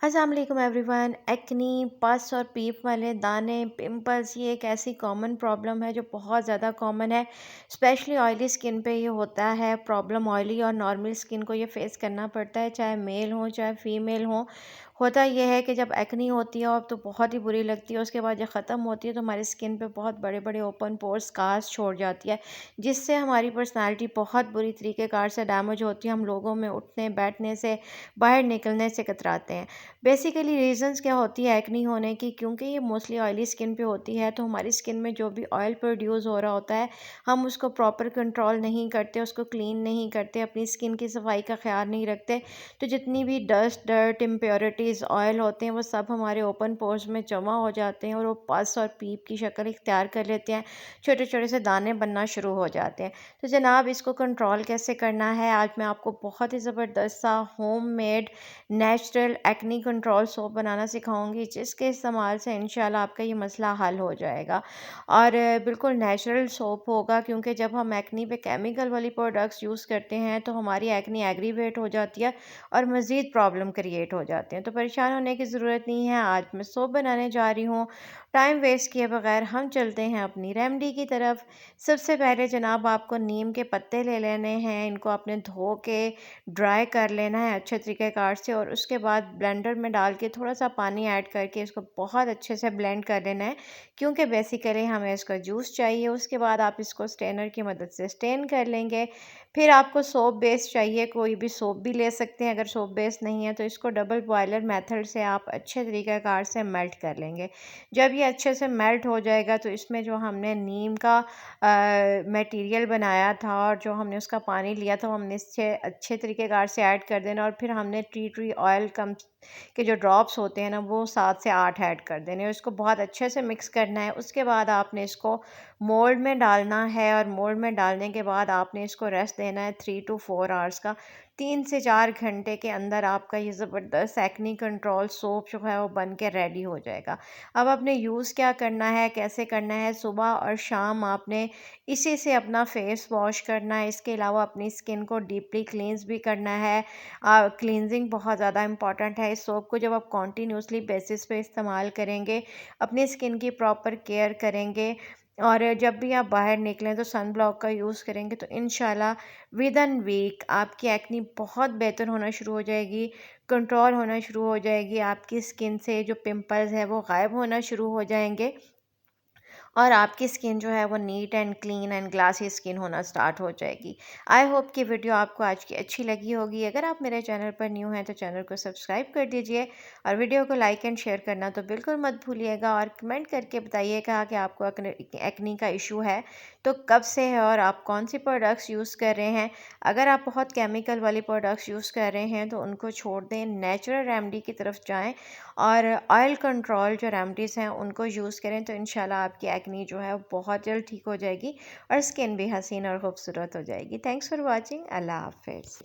अस्सलाम वालेकुम everyone. Acne, पस और पीप वाले दाने, पिंपल्स, ये एक ऐसी कॉमन प्रॉब्लम है जो बहुत ज़्यादा कॉमन है। स्पेशली ऑयली स्किन पे ये होता है प्रॉब्लम। ऑयली और नॉर्मल स्किन को ये फेस करना पड़ता है, चाहे मेल हो चाहे फीमेल हो। होता यह है कि जब एक्नी होती है और तो बहुत ही बुरी लगती है, उसके बाद जब ख़त्म होती है तो हमारी स्किन पे बहुत बड़े बड़े ओपन पोर्स स्कार्स छोड़ जाती है, जिससे हमारी पर्सनालिटी बहुत बुरी तरीक़ेकार से डैमेज होती है। हम लोगों में उठने बैठने से, बाहर निकलने से कतराते हैं। बेसिकली रीज़न्स क्या होती है एक्नी होने की, क्योंकि ये मोस्टली ऑयली स्किन पे होती है, तो हमारी स्किन में जो भी ऑयल प्रोड्यूस हो रहा होता है, हम उसको प्रॉपर कंट्रोल नहीं करते, उसको क्लीन नहीं करते, अपनी स्किन की सफाई का ख्याल नहीं रखते। तो जितनी भी डस्ट, डर्ट, इम्प्योरिटीज़, ऑयल होते हैं, वो सब हमारे ओपन पोर्स में जमा हो जाते हैं और वो पस और पीप की शक्ल इख्तियार कर लेते हैं। छोटे छोटे से दाने बनना शुरू हो जाते हैं। तो जनाब, इसको कंट्रोल कैसे करना है, आज मैं आपको बहुत ही ज़बरदस्त सा home made natural acne control soap बनाना सिखाऊंगी, जिसके इस्तेमाल से इंशाल्लाह आपका ये मसला हल हो जाएगा। और बिल्कुल नेचुरल सोप होगा, क्योंकि जब हम एक्नी पे केमिकल वाली प्रोडक्ट्स यूज़ करते हैं तो हमारी एक्नी एग्रीवेट हो जाती है और मज़ीद प्रॉब्लम क्रिएट हो जाते हैं। तो परेशान होने की ज़रूरत नहीं है। आज मैं सोप बनाने जा रही हूँ। टाइम वेस्ट किए बगैर हम चलते हैं अपनी रेमेडी की तरफ। सबसे पहले जनाब, आपको नीम के पत्ते ले लेने हैं। इनको आपने धो के ड्राई कर लेना है अच्छे तरीक़ेकार से, और उसके बाद ब्लेंडर में डाल के थोड़ा सा पानी ऐड करके इसको बहुत अच्छे से ब्लेंड कर लेना है, क्योंकि बेसिकली हमें इसका जूस चाहिए। उसके बाद आप इसको स्टेनर की मदद से स्टेन कर लेंगे। फिर आपको सोप बेस चाहिए, कोई भी सोप भी ले सकते हैं। अगर सोप बेस नहीं है तो इसको डबल बॉयलर मेथड से आप अच्छे तरीक़ेकार से मेल्ट कर लेंगे। जब ये अच्छे से मेल्ट हो जाएगा तो इसमें जो हमने नीम का मटेरियल बनाया था और जो हमने उसका पानी लिया था, वो हमने इससे अच्छे तरीक़ेकार से ऐड कर देना। और फिर हमने टी ट्री ऑयल कम के जो ड्रॉप्स होते हैं ना, वो 7 से 8 ऐड कर देने, और इसको बहुत अच्छे से मिक्स करना है। उसके बाद आपने इसको मोल्ड में डालना है, और मोल्ड में डालने के बाद आपने इसको रेस्ट देना है 3 to 4 आवर्स का। 3 से 4 घंटे के अंदर आपका ये ज़बरदस्त एक्नी कंट्रोल सोप जो है वो बन के रेडी हो जाएगा। अब आपने यूज़ क्या करना है, कैसे करना है, सुबह और शाम आपने इसी से अपना फेस वॉश करना है। इसके अलावा अपनी स्किन को डीपली क्लींस भी करना है। क्लींजिंग बहुत ज़्यादा इंपॉर्टेंट है। इस सोप को जब आप कॉन्टीन्यूसली बेसिस पे इस्तेमाल करेंगे, अपनी स्किन की प्रॉपर केयर करेंगे, और जब भी आप बाहर निकलें तो सन ब्लॉक का यूज़ करेंगे, तो इंशाल्लाह विद इन वीक आपकी एक्नी बहुत बेहतर होना शुरू हो जाएगी, कंट्रोल होना शुरू हो जाएगी। आपकी स्किन से जो पिंपल्स है वो गायब होना शुरू हो जाएंगे, और आपकी स्किन जो है वो neat and clean and glassy skin होना स्टार्ट हो जाएगी। आई होप कि वीडियो आपको आज की अच्छी लगी होगी। अगर आप मेरे चैनल पर न्यू हैं तो चैनल को सब्सक्राइब कर दीजिए, और वीडियो को लाइक एंड शेयर करना तो बिल्कुल मत भूलिएगा। और कमेंट करके बताइएगा कि आपको एक्नी का इशू है तो कब से है, और आप कौन सी प्रोडक्ट्स यूज़ कर रहे हैं। अगर आप बहुत केमिकल वाली प्रोडक्ट्स यूज़ कर रहे हैं तो उनको छोड़ दें, नेचुरल रेमेडी की तरफ जाएं, और ऑयल कंट्रोल जो रेमडीज़ हैं उनको यूज़ करें, तो इंशाल्लाह आपकी एक्नी जो है वो बहुत जल्द ठीक हो जाएगी और स्किन भी हसीन और खूबसूरत हो जाएगी। Thanks for watching. अल्लाह हाफ़िज़।